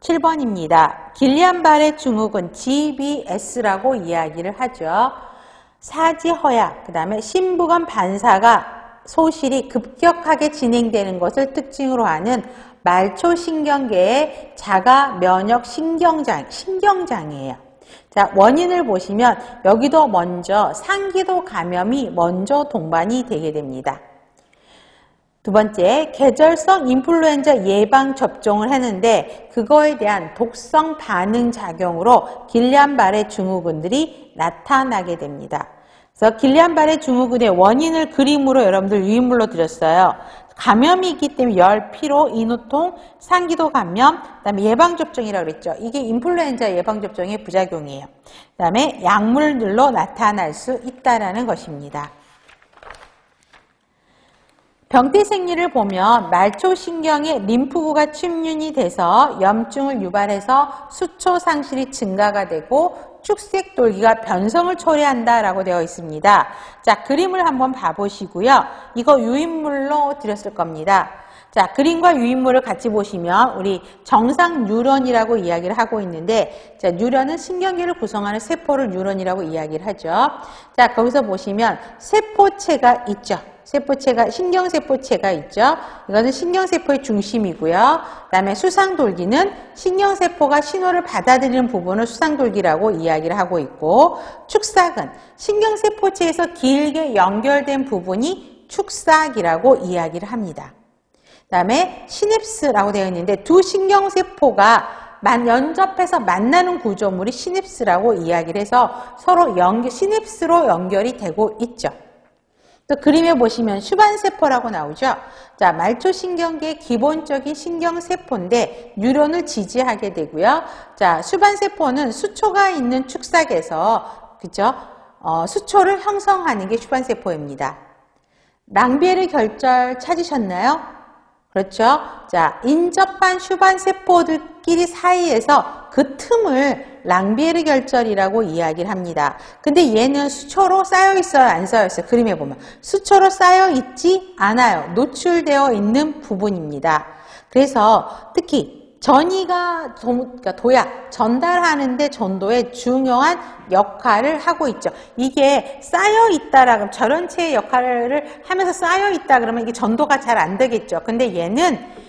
7번입니다. 길리안바레 증후군 GBS라고 이야기를 하죠. 사지허약, 그 다음에 심부관 반사가 소실이 급격하게 진행되는 것을 특징으로 하는 말초신경계의 자가 면역 신경장애예요. 자, 원인을 보시면 여기도 먼저 상기도 감염이 먼저 동반이 되게 됩니다. 두 번째, 계절성 인플루엔자 예방 접종을 했는데 그거에 대한 독성 반응 작용으로 길리안바레 증후군들이 나타나게 됩니다. 그래서 길리안바레 증후군의 원인을 그림으로 여러분들 유인물로 드렸어요. 감염이 있기 때문에 열, 피로, 인후통, 상기도 감염, 그 다음에 예방접종이라고 그랬죠. 이게 인플루엔자 예방접종의 부작용이에요. 그 다음에 약물들로 나타날 수 있다는 것입니다. 병태 생리를 보면 말초신경의 림프구가 침륜이 돼서 염증을 유발해서 수초 상실이 증가가 되고 축색돌기가 변성을 초래한다라고 되어 있습니다. 자, 그림을 한번 봐보시고요. 이거 유인물로 드렸을 겁니다. 자, 그림과 유인물을 같이 보시면 우리 정상 뉴런이라고 이야기를 하고 있는데, 자, 뉴런은 신경계를 구성하는 세포를 뉴런이라고 이야기를 하죠. 자, 거기서 보시면 세포체가 있죠. 세포체가, 신경세포체가 있죠. 이거는 신경세포의 중심이고요. 그 다음에 수상돌기는 신경세포가 신호를 받아들이는 부분을 수상돌기라고 이야기를 하고 있고, 축삭은 신경세포체에서 길게 연결된 부분이 축삭이라고 이야기를 합니다. 그 다음에 시냅스라고 되어 있는데 두 신경세포가 연접해서 만나는 구조물이 시냅스라고 이야기를 해서 서로 시냅스로 연결이 되고 있죠. 또 그림에 보시면 슈반세포라고 나오죠. 자, 말초신경계의 기본적인 신경세포인데 뉴런을 지지하게 되고요. 자, 슈반세포는 수초가 있는 축삭에서 그죠? 수초를 형성하는 게 슈반세포입니다. 랑비에르 결절 찾으셨나요? 그렇죠? 자, 인접한 슈반세포들끼리 사이에서 그 틈을 랑비에르 결절이라고 이야기를 합니다. 근데 얘는 수초로 쌓여 있어요? 안 쌓여 있어요? 그림에 보면. 수초로 쌓여 있지 않아요. 노출되어 있는 부분입니다. 그래서 특히 전이가 그러니까 도약, 전달하는데 전도에 중요한 역할을 하고 있죠. 이게 쌓여 있다라고 전원체의 역할을 하면서 쌓여 있다 그러면 이게 전도가 잘 안 되겠죠. 근데 얘는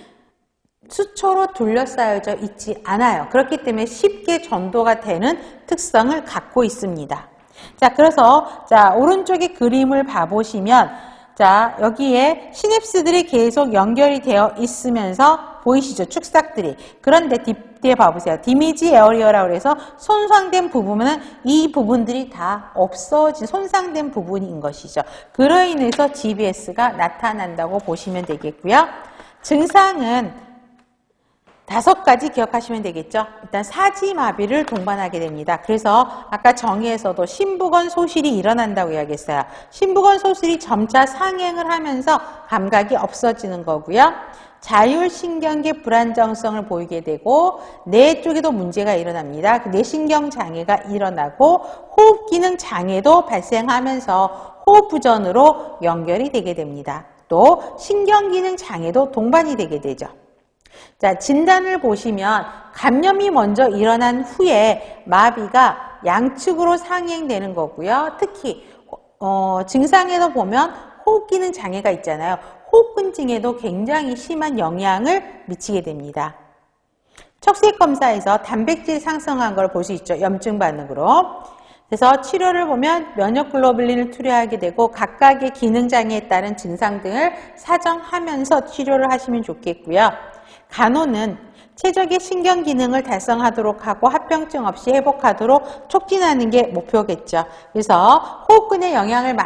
수초로 둘러싸여져 있지 않아요. 그렇기 때문에 쉽게 전도가 되는 특성을 갖고 있습니다. 자, 그래서 자, 오른쪽에 그림을 봐보시면 자, 여기에 시냅스들이 계속 연결이 되어 있으면서 보이시죠? 축삭들이. 그런데 뒤에 봐보세요. 디미지 에어리어라고 해서 손상된 부분은 이 부분들이 다 없어진 손상된 부분인 것이죠. 그로 인해서 GBS가 나타난다고 보시면 되겠고요. 증상은 5가지 기억하시면 되겠죠. 일단 사지마비를 동반하게 됩니다. 그래서 아까 정의에서도 심부관 소실이 일어난다고 이야기했어요. 심부관 소실이 점차 상행을 하면서 감각이 없어지는 거고요. 자율신경계 불안정성을 보이게 되고 뇌 쪽에도 문제가 일어납니다. 뇌신경 장애가 일어나고 호흡기능 장애도 발생하면서 호흡부전으로 연결이 되게 됩니다. 또 신경기능 장애도 동반이 되게 되죠. 자, 진단을 보시면 감염이 먼저 일어난 후에 마비가 양측으로 상행되는 거고요. 특히 증상에도 보면 호흡기능 장애가 있잖아요. 호흡근증에도 굉장히 심한 영향을 미치게 됩니다. 척색검사에서 단백질 상승한 걸 볼 수 있죠. 염증 반응으로. 그래서 치료를 보면 면역글로불린을 투여하게 되고 각각의 기능장애에 따른 증상 등을 사정하면서 치료를 하시면 좋겠고요. 간호는 최적의 신경기능을 달성하도록 하고 합병증 없이 회복하도록 촉진하는 게 목표겠죠. 그래서 호흡근에 영향을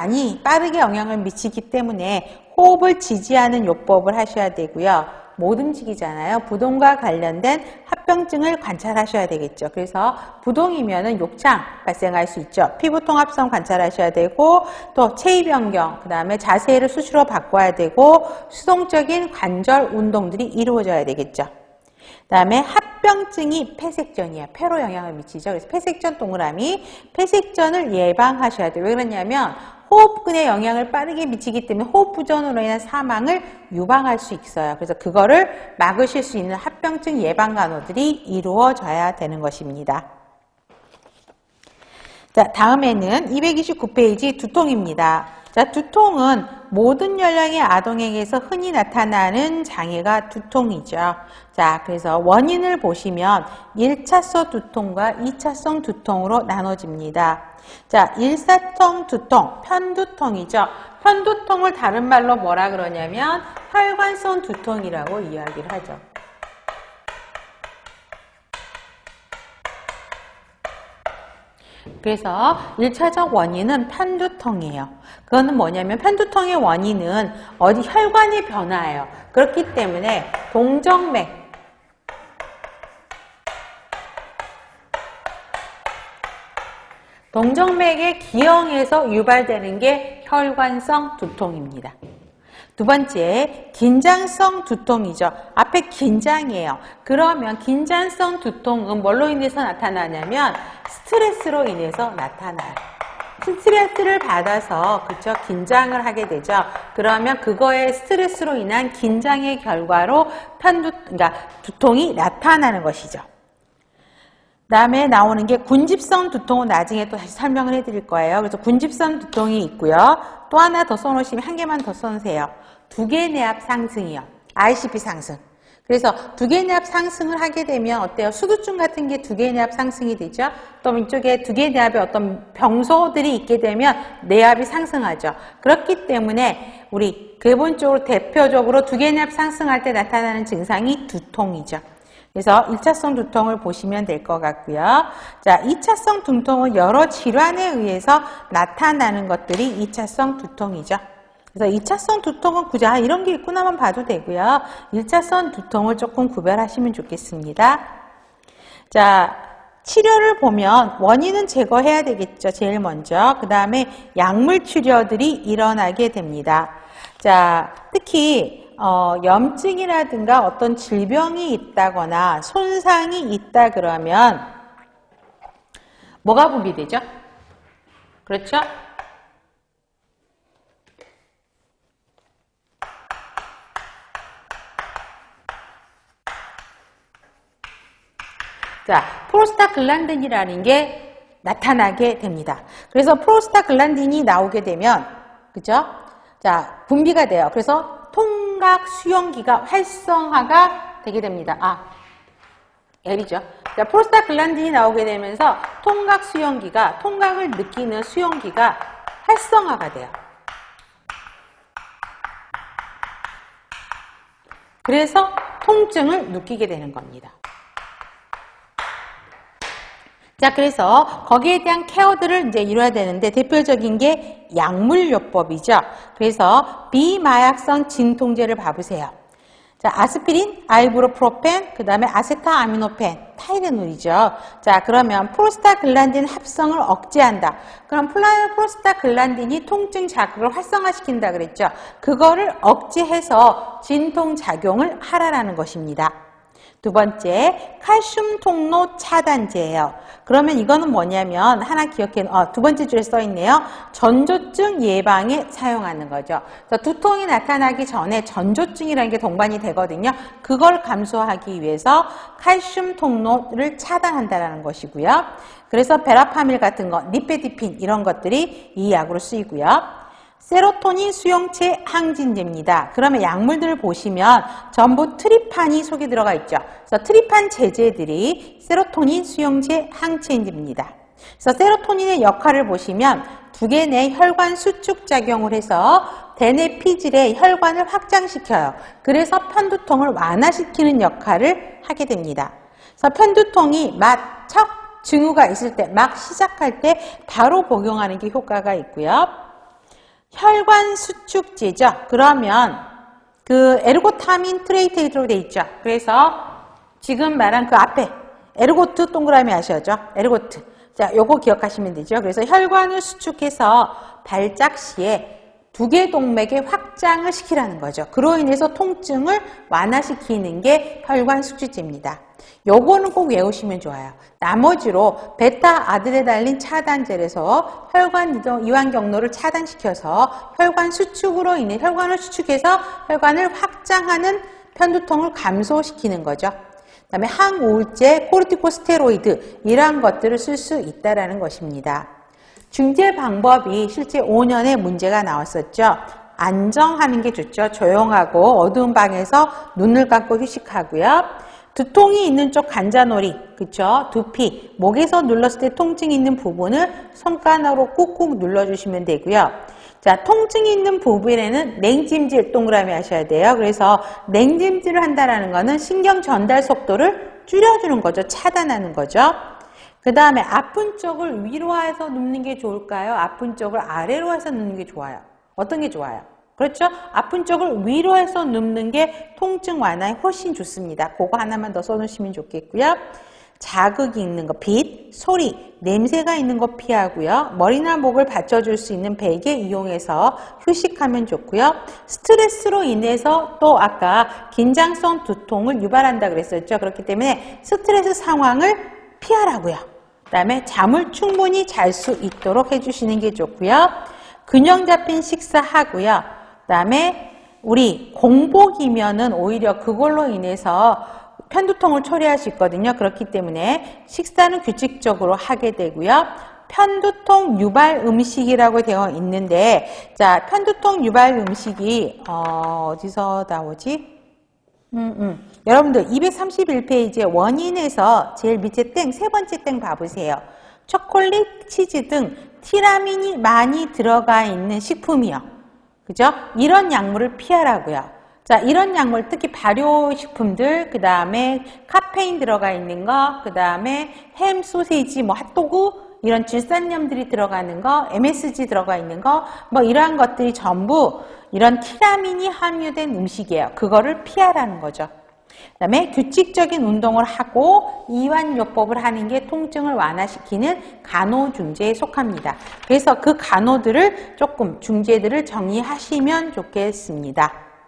빠르게 영향을 미치기 때문에 호흡을 지지하는 요법을 하셔야 되고요. 못 움직이잖아요. 부동과 관련된 합병증을 관찰하셔야 되겠죠. 그래서 부동이면은 욕창 발생할 수 있죠. 피부통합성 관찰하셔야 되고 또 체위 변경, 그 다음에 자세를 수시로 바꿔야 되고 수동적인 관절 운동들이 이루어져야 되겠죠. 그 다음에 합병증이 폐색전이에요. 폐로 영향을 미치죠. 그래서 폐색전 동그라미, 폐색전을 예방하셔야 돼요. 왜 그러냐면 호흡근에 영향을 빠르게 미치기 때문에 호흡부전으로 인한 사망을 유방할 수 있어요. 그래서 그거를 막으실 수 있는 합병증 예방 간호들이 이루어져야 되는 것입니다. 자, 다음에는 229페이지 두통입니다. 자, 두통은 모든 연령의 아동에게서 흔히 나타나는 장애가 두통이죠. 자, 그래서 원인을 보시면 1차성 두통과 2차성 두통으로 나눠집니다. 자, 1차성 두통, 편두통이죠. 편두통을 다른 말로 뭐라 그러냐면 혈관성 두통이라고 이야기를 하죠. 그래서 1차적 원인은 편두통이에요. 그거는 뭐냐면 편두통의 원인은 어디 혈관의 변화예요. 그렇기 때문에 동정맥의 기형에서 유발되는 게 혈관성 두통입니다. 두 번째, 긴장성 두통이죠. 앞에 긴장이에요. 그러면 긴장성 두통은 뭘로 인해서 나타나냐면 스트레스로 인해서 나타나요. 스트레스를 받아서 그쵸 긴장을 하게 되죠. 그러면 그거의 스트레스로 인한 긴장의 결과로 그러니까 두통이 나타나는 것이죠. 다음에 나오는 게 군집성 두통은 나중에 또 다시 설명을 해드릴 거예요. 그래서 군집성 두통이 있고요. 또 하나 더 써놓으시면 한 개만 더 써놓으세요. 두개내압 상승이요. ICP 상승. 그래서 두개내압 상승을 하게 되면 어때요? 수두증 같은 게 두개내압 상승이 되죠. 또 이쪽에 두개내압의 어떤 병소들이 있게 되면 내압이 상승하죠. 그렇기 때문에 우리 기본적으로 대표적으로 두개내압 상승할 때 나타나는 증상이 두통이죠. 그래서 1차성 두통을 보시면 될 것 같고요. 자, 2차성 두통은 여러 질환에 의해서 나타나는 것들이 2차성 두통이죠. 그래서 2차성 두통은 굳이 이런 게 있구나만 봐도 되고요. 1차성 두통을 조금 구별하시면 좋겠습니다. 자, 치료를 보면 원인은 제거해야 되겠죠. 제일 먼저. 그 다음에 약물 치료들이 일어나게 됩니다. 자, 특히 염증이라든가 어떤 질병이 있다거나 손상이 있다 그러면 뭐가 분비되죠? 그렇죠? 자, 프로스타글란딘이라는 게 나타나게 됩니다. 그래서 프로스타글란딘이 나오게 되면, 그죠? 자, 분비가 돼요. 그래서 통각 수용기가 활성화가 되게 됩니다. L이죠. 자, 프로스타글란딘이 나오게 되면서 통각 수용기가, 통각을 느끼는 수용기가 활성화가 돼요. 그래서 통증을 느끼게 되는 겁니다. 자, 그래서 거기에 대한 케어들을 이제 이뤄야 되는데 대표적인 게 약물요법이죠. 그래서 비마약성 진통제를 봐보세요. 자, 아스피린, 아이부로프로펜, 그 다음에 아세타아미노펜, 타이레놀이죠. 자, 그러면 프로스타글란딘 합성을 억제한다. 그럼 프로스타글란딘이 통증 자극을 활성화시킨다 그랬죠. 그거를 억제해서 진통작용을 하라라는 것입니다. 두 번째, 칼슘 통로 차단제예요. 그러면 이거는 뭐냐면 하나 기억해, 두 번째 줄에 써 있네요. 전조증 예방에 사용하는 거죠. 그래서 두통이 나타나기 전에 전조증이라는 게 동반이 되거든요. 그걸 감소하기 위해서 칼슘 통로를 차단한다는 것이고요. 그래서 베라파밀 같은 거, 니페디핀 이런 것들이 이 약으로 쓰이고요. 세로토닌 수용체 항진제입니다. 그러면 약물들을 보시면 전부 트리판이 속에 들어가 있죠. 그래서 트리판 제제들이 세로토닌 수용체 항진제입니다. 그래서 세로토닌의 역할을 보시면 두 개 내 혈관 수축 작용을 해서 대뇌 피질의 혈관을 확장시켜요. 그래서 편두통을 완화시키는 역할을 하게 됩니다. 그래서 편두통이 척 증후가 있을 때, 막 시작할 때 바로 복용하는 게 효과가 있고요. 혈관 수축제죠. 그러면 그 에르고타민 트레이테이드로 돼 있죠. 그래서 지금 말한 그 앞에 에르고트 동그라미 아셔야죠. 에르고트. 자, 요거 기억하시면 되죠. 그래서 혈관을 수축해서 발작 시에 두개 동맥의 확장을 시키라는 거죠. 그로 인해서 통증을 완화시키는 게 혈관 숙주제입니다. 요거는 꼭 외우시면 좋아요. 나머지로 베타 아드레날린 차단제에서 혈관 이완 경로를 차단시켜서 혈관을 수축해서 혈관을 확장하는 편두통을 감소시키는 거죠. 그다음에 항우울제, 코르티코스테로이드 이러한 것들을 쓸 수 있다라는 것입니다. 중재 방법이 실제 5년에 문제가 나왔었죠. 안정하는 게 좋죠. 조용하고 어두운 방에서 눈을 감고 휴식하고요. 두통이 있는 쪽 관자놀이, 그쵸? 두피, 목에서 눌렀을 때 통증이 있는 부분을 손가락으로 꾹꾹 눌러주시면 되고요. 자, 통증이 있는 부분에는 냉찜질 동그라미 하셔야 돼요. 그래서 냉찜질을 한다는 거는 신경 전달 속도를 줄여주는 거죠. 차단하는 거죠. 그 다음에 아픈 쪽을 위로 해서 눕는 게 좋을까요? 아픈 쪽을 아래로 해서 눕는 게 좋아요. 어떤 게 좋아요? 그렇죠? 아픈 쪽을 위로 해서 눕는 게 통증 완화에 훨씬 좋습니다. 그거 하나만 더 써놓으시면 좋겠고요. 자극이 있는 거, 빛, 소리, 냄새가 있는 거 피하고요. 머리나 목을 받쳐줄 수 있는 베개 이용해서 휴식하면 좋고요. 스트레스로 인해서 또 아까 긴장성 두통을 유발한다 그랬었죠. 그렇기 때문에 스트레스 상황을 피하라고요. 그 다음에 잠을 충분히 잘 수 있도록 해주시는 게 좋고요. 균형 잡힌 식사하고요. 그 다음에 우리 공복이면은 오히려 그걸로 인해서 편두통을 초래할 수 있거든요. 그렇기 때문에 식사는 규칙적으로 하게 되고요. 편두통 유발 음식이라고 되어 있는데, 자, 편두통 유발 음식이 어디서 나오지? 여러분들 231페이지에 원인에서 제일 밑에 땡, 세 번째 땡 봐보세요. 초콜릿, 치즈 등 티라민이 많이 들어가 있는 식품이요. 그죠? 이런 약물을 피하라고요. 자, 이런 약물, 특히 발효식품들, 그 다음에 카페인 들어가 있는 거, 그 다음에 햄, 소세지, 뭐 핫도그, 이런 질산염들이 들어가는 거, MSG 들어가 있는 거, 뭐 이러한 것들이 전부 이런 티라민이 함유된 음식이에요. 그거를 피하라는 거죠. 그 다음에 규칙적인 운동을 하고 이완요법을 하는 게 통증을 완화시키는 간호중재에 속합니다. 그래서 그 간호들을 조금 중재들을 정리하시면 좋겠습니다.